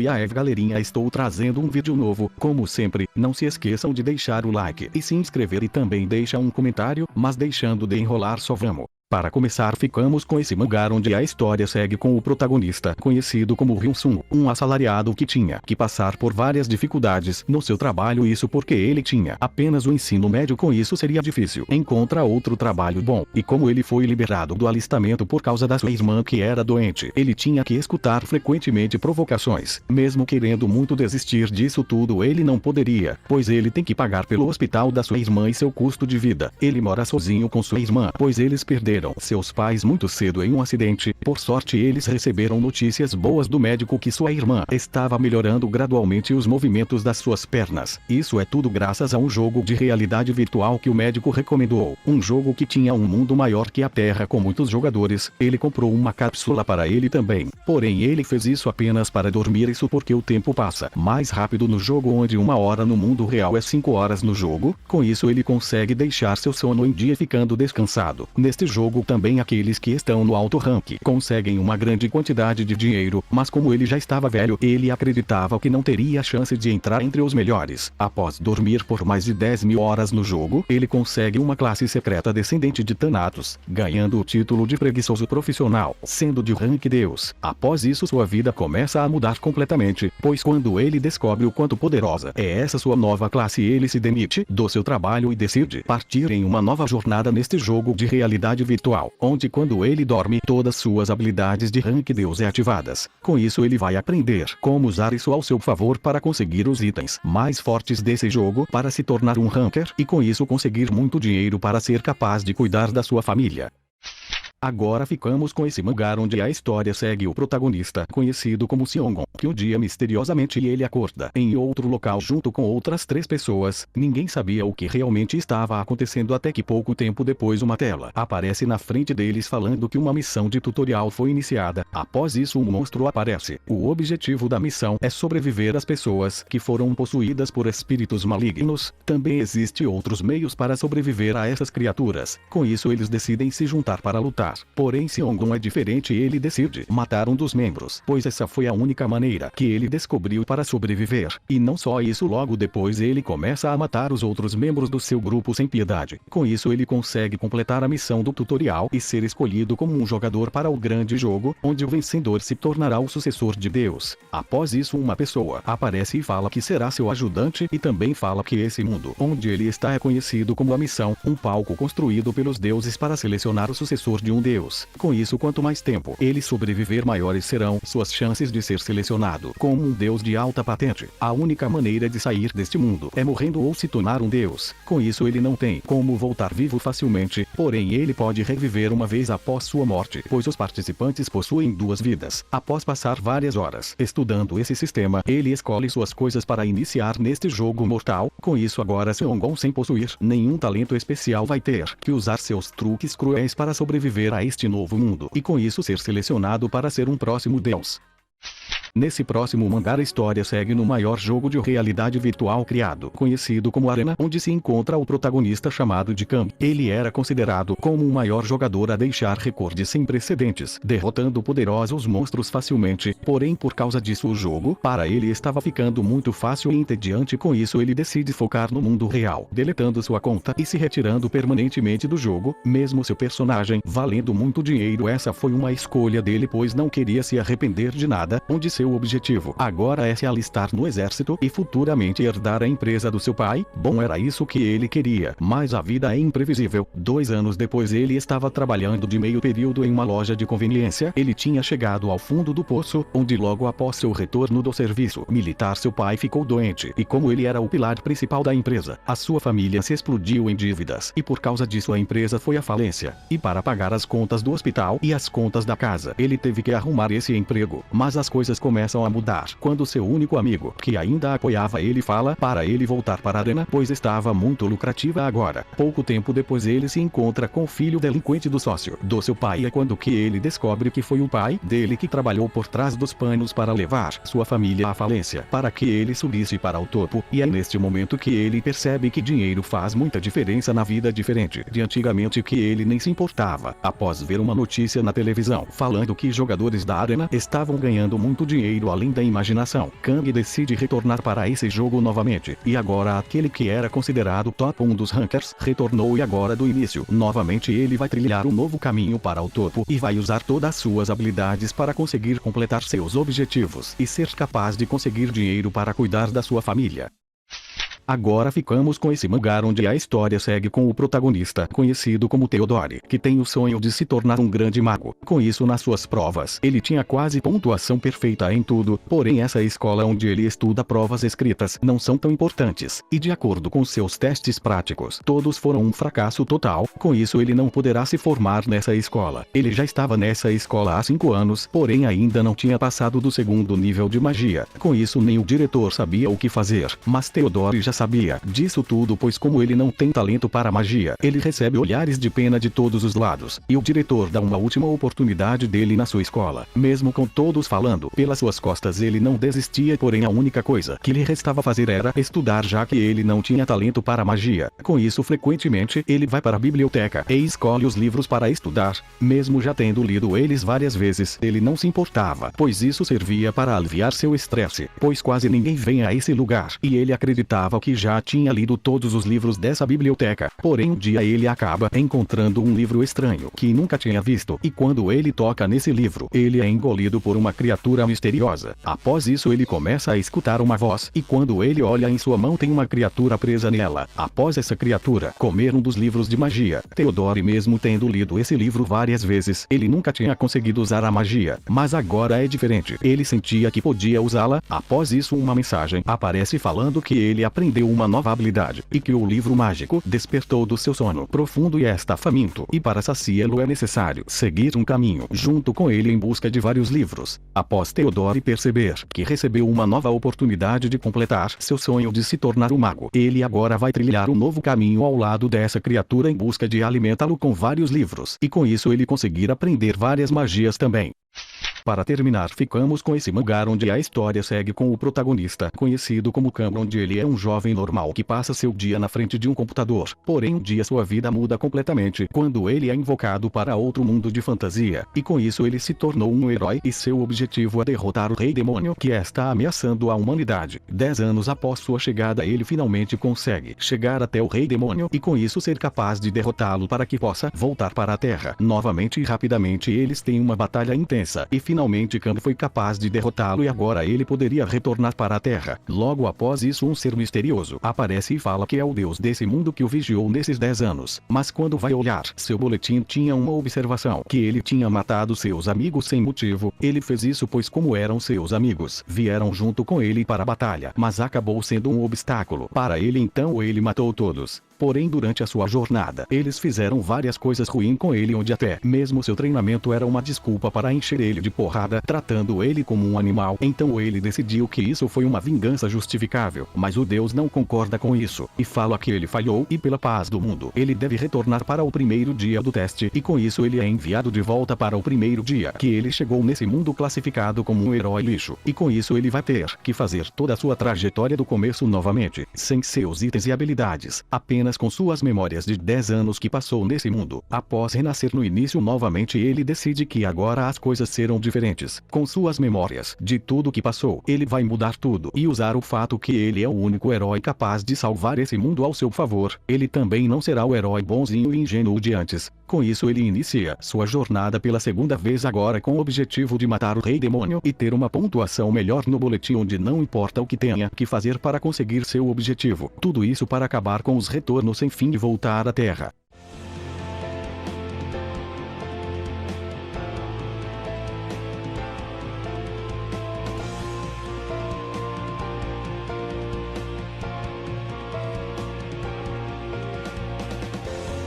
E aí galerinha, estou trazendo um vídeo novo. Como sempre, não se esqueçam de deixar o like e se inscrever e também deixa um comentário, mas deixando de enrolar só vamos. Para começar, ficamos com esse mangá onde a história segue com o protagonista, conhecido como Hyun-sung, um assalariado que tinha que passar por várias dificuldades no seu trabalho, isso porque ele tinha apenas o ensino médio, com isso seria difícil encontrar outro trabalho bom, e como ele foi liberado do alistamento por causa da sua irmã que era doente, ele tinha que escutar frequentemente provocações, mesmo querendo muito desistir disso tudo ele não poderia, pois ele tem que pagar pelo hospital da sua irmã e seu custo de vida. Ele mora sozinho com sua irmã, pois eles perderam seus pais muito cedo em um acidente. Por sorte, eles receberam notícias boas do médico que sua irmã estava melhorando gradualmente os movimentos das suas pernas. Isso é tudo graças a um jogo de realidade virtual que o médico recomendou. Um jogo que tinha um mundo maior que a Terra com muitos jogadores. Ele comprou uma cápsula para ele também. Porém, ele fez isso apenas para dormir, isso porque o tempo passa mais rápido no jogo, onde 1 hora no mundo real é 5 horas no jogo. Com isso ele consegue deixar seu sono em dia ficando descansado. Neste jogo também aqueles que estão no alto rank conseguem uma grande quantidade de dinheiro, mas como ele já estava velho, ele acreditava que não teria chance de entrar entre os melhores. Após dormir por mais de 10.000 horas no jogo, ele consegue uma classe secreta descendente de Thanatos, ganhando o título de preguiçoso profissional, sendo de rank Deus. Após isso sua vida começa a mudar completamente, pois quando ele descobre o quanto poderosa é essa sua nova classe, ele se demite do seu trabalho e decide partir em uma nova jornada neste jogo de realidade virtual, onde quando ele dorme todas suas habilidades de rank Deus é ativadas. Com isso ele vai aprender como usar isso ao seu favor para conseguir os itens mais fortes desse jogo, para se tornar um ranker e com isso conseguir muito dinheiro para ser capaz de cuidar da sua família. Agora ficamos com esse mangá onde a história segue o protagonista, conhecido como Seongon, que um dia misteriosamente ele acorda em outro local junto com outras 3 pessoas. Ninguém sabia o que realmente estava acontecendo até que pouco tempo depois uma tela aparece na frente deles falando que uma missão de tutorial foi iniciada. Após isso um monstro aparece. O objetivo da missão é sobreviver às pessoas que foram possuídas por espíritos malignos. Também existe outros meios para sobreviver a essas criaturas. Com isso eles decidem se juntar para lutar. Porém Seongon é diferente, ele decide matar um dos membros, pois essa foi a única maneira que ele descobriu para sobreviver. E não só isso, logo depois ele começa a matar os outros membros do seu grupo sem piedade. Com isso ele consegue completar a missão do tutorial e ser escolhido como um jogador para o grande jogo, onde o vencedor se tornará o sucessor de Deus. Após isso uma pessoa aparece e fala que será seu ajudante, e também fala que esse mundo onde ele está é conhecido como a missão, um palco construído pelos deuses para selecionar o sucessor de um Deus. Com isso, quanto mais tempo ele sobreviver, maiores serão suas chances de ser selecionado como um Deus de alta patente. A única maneira de sair deste mundo é morrendo ou se tornar um Deus. Com isso ele não tem como voltar vivo facilmente, porém ele pode reviver uma vez após sua morte, pois os participantes possuem 2 vidas. Após passar várias horas estudando esse sistema, ele escolhe suas coisas para iniciar neste jogo mortal. Com isso agora Seongon, sem possuir nenhum talento especial, vai ter que usar seus truques cruéis para sobreviver a este novo mundo, e com isso ser selecionado para ser um próximo Deus. Nesse próximo mangá a história segue no maior jogo de realidade virtual criado, conhecido como Arena, onde se encontra o protagonista chamado de Kami. Ele era considerado como o maior jogador a deixar recordes sem precedentes, derrotando poderosos monstros facilmente. Porém por causa disso o jogo para ele estava ficando muito fácil e entediante. Com isso ele decide focar no mundo real, deletando sua conta e se retirando permanentemente do jogo, mesmo seu personagem valendo muito dinheiro. Essa foi uma escolha dele, pois não queria se arrepender de nada, onde seu objetivo agora é se alistar no exército e futuramente herdar a empresa do seu pai. Bom, era isso que ele queria, mas a vida é imprevisível. 2 anos depois ele estava trabalhando de meio período em uma loja de conveniência. Ele tinha chegado ao fundo do poço, onde logo após seu retorno do serviço militar seu pai ficou doente, e como ele era o pilar principal da empresa, a sua família se explodiu em dívidas, e por causa disso a empresa foi à falência. E para pagar as contas do hospital e as contas da casa, ele teve que arrumar esse emprego. Mas as coisas começam a mudar quando seu único amigo, que ainda apoiava ele, fala para ele voltar para a Arena, pois estava muito lucrativa agora. Pouco tempo depois ele se encontra com o filho delinquente do sócio do seu pai. É quando que ele descobre que foi o pai dele que trabalhou por trás dos panos para levar sua família à falência, para que ele subisse para o topo. E é neste momento que ele percebe que dinheiro faz muita diferença na vida, diferente de antigamente que ele nem se importava. Após ver uma notícia na televisão falando que jogadores da Arena estavam ganhando muito dinheiro dinheiro além da imaginação. Kang decide retornar para esse jogo novamente, e agora aquele que era considerado top 1 dos rankers retornou e agora do início. Novamente ele vai trilhar um novo caminho para o topo e vai usar todas as suas habilidades para conseguir completar seus objetivos e ser capaz de conseguir dinheiro para cuidar da sua família. Agora ficamos com esse mangá onde a história segue com o protagonista, conhecido como Theodore, que tem o sonho de se tornar um grande mago. Com isso nas suas provas, ele tinha quase pontuação perfeita em tudo, porém essa escola onde ele estuda provas escritas não são tão importantes, e de acordo com seus testes práticos, todos foram um fracasso total. Com isso ele não poderá se formar nessa escola. Ele já estava nessa escola há 5 anos, porém ainda não tinha passado do segundo nível de magia. Com isso nem o diretor sabia o que fazer, mas Theodore já sabia disso tudo, pois como ele não tem talento para magia, ele recebe olhares de pena de todos os lados, e o diretor dá uma última oportunidade dele na sua escola. Mesmo com todos falando pelas suas costas, ele não desistia, porém a única coisa que lhe restava fazer era estudar, já que ele não tinha talento para magia. Com isso frequentemente ele vai para a biblioteca e escolhe os livros para estudar. Mesmo já tendo lido eles várias vezes, ele não se importava, pois isso servia para aliviar seu estresse, pois quase ninguém vem a esse lugar, e ele acreditava que já tinha lido todos os livros dessa biblioteca. Porém um dia ele acaba encontrando um livro estranho que nunca tinha visto, e quando ele toca nesse livro, ele é engolido por uma criatura misteriosa. Após isso ele começa a escutar uma voz, e quando ele olha em sua mão tem uma criatura presa nela. Após essa criatura comer um dos livros de magia, Theodore, mesmo tendo lido esse livro várias vezes, ele nunca tinha conseguido usar a magia, mas agora é diferente. Ele sentia que podia usá-la. Após isso uma mensagem aparece falando que ele aprendeu uma nova habilidade, e que o livro mágico despertou do seu sono profundo e está faminto, e para saciá-lo é necessário seguir um caminho junto com ele em busca de vários livros. Após Theodore perceber que recebeu uma nova oportunidade de completar seu sonho de se tornar um mago, ele agora vai trilhar um novo caminho ao lado dessa criatura em busca de alimentá-lo com vários livros, e com isso ele conseguir aprender várias magias também. Para terminar ficamos com esse mangá onde a história segue com o protagonista, conhecido como Kang, onde ele é um jovem normal que passa seu dia na frente de um computador. Porém um dia sua vida muda completamente quando ele é invocado para outro mundo de fantasia, e com isso ele se tornou um herói e seu objetivo é derrotar o Rei Demônio que está ameaçando a humanidade. 10 anos após sua chegada ele finalmente consegue chegar até o Rei Demônio e com isso ser capaz de derrotá-lo para que possa voltar para a Terra. Novamente e rapidamente eles têm uma batalha intensa e finalmente Kang foi capaz de derrotá-lo e agora ele poderia retornar para a Terra. Logo após isso um ser misterioso aparece e fala que é o deus desse mundo que o vigiou nesses 10 anos. Mas quando vai olhar seu boletim tinha uma observação que ele tinha matado seus amigos sem motivo. Ele fez isso pois como eram seus amigos, vieram junto com ele para a batalha, mas acabou sendo um obstáculo para ele, então ele matou todos. Porém durante a sua jornada, eles fizeram várias coisas ruins com ele, onde até mesmo seu treinamento era uma desculpa para encher ele de porrada, tratando ele como um animal. Então ele decidiu que isso foi uma vingança justificável, mas o deus não concorda com isso, e fala que ele falhou e pela paz do mundo, ele deve retornar para o primeiro dia do teste, e com isso ele é enviado de volta para o primeiro dia que ele chegou nesse mundo classificado como um herói lixo, e com isso ele vai ter que fazer toda a sua trajetória do começo novamente, sem seus itens e habilidades, apenas com suas memórias de 10 anos que passou nesse mundo. Após renascer no início novamente ele decide que agora as coisas serão diferentes. Com suas memórias de tudo que passou, ele vai mudar tudo e usar o fato que ele é o único herói capaz de salvar esse mundo ao seu favor. Ele também não será o herói bonzinho e ingênuo de antes. Com isso ele inicia sua jornada pela segunda vez agora com o objetivo de matar o Rei Demônio e ter uma pontuação melhor no boletim, onde não importa o que tenha que fazer para conseguir seu objetivo. Tudo isso para acabar com os retornos sem fim de voltar à Terra.